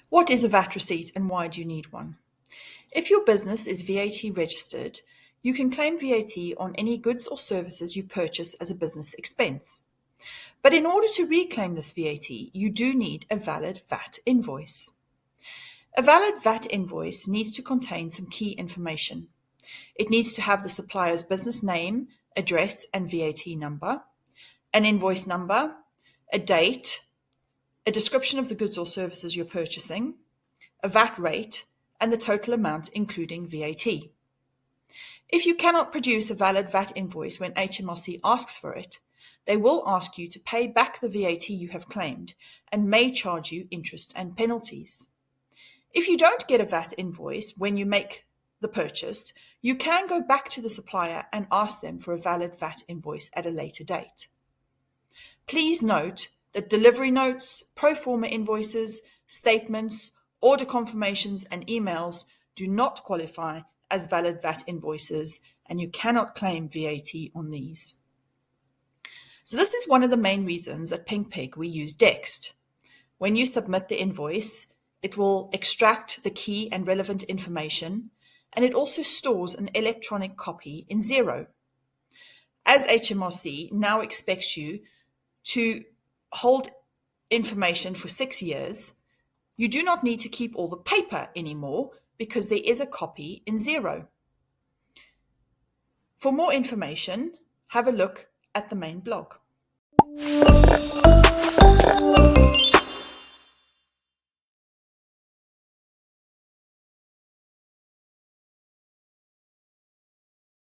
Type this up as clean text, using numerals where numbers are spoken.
What is a VAT receipt and why do you need one? If your business is VAT registered, you can claim VAT on any goods or services you purchase as a business expense. But in order to reclaim this VAT, you do need a valid VAT invoice. A valid VAT invoice needs to contain some key information. It needs to have the supplier's business name, address, and VAT number, an invoice number, a date, a description of the goods or services you're purchasing, a VAT rate, and the total amount including VAT. If you cannot produce a valid VAT invoice when HMRC asks for it, they will ask you to pay back the VAT you have claimed and may charge you interest and penalties. If you don't get a VAT invoice when you make the purchase, you can go back to the supplier and ask them for a valid VAT invoice at a later date. Please note that delivery notes, pro forma invoices, statements, order confirmations, and emails do not qualify as valid VAT invoices, and you cannot claim VAT on these. So this is one of the main reasons at Pink Pig we use Dext. When you submit the invoice, it will extract the key and relevant information, and it also stores an electronic copy in Xero. As HMRC now expects you to hold information for 6 years, you do not need to keep all the paper anymore because there is a copy in Xero. For more information, have a look at the main blog.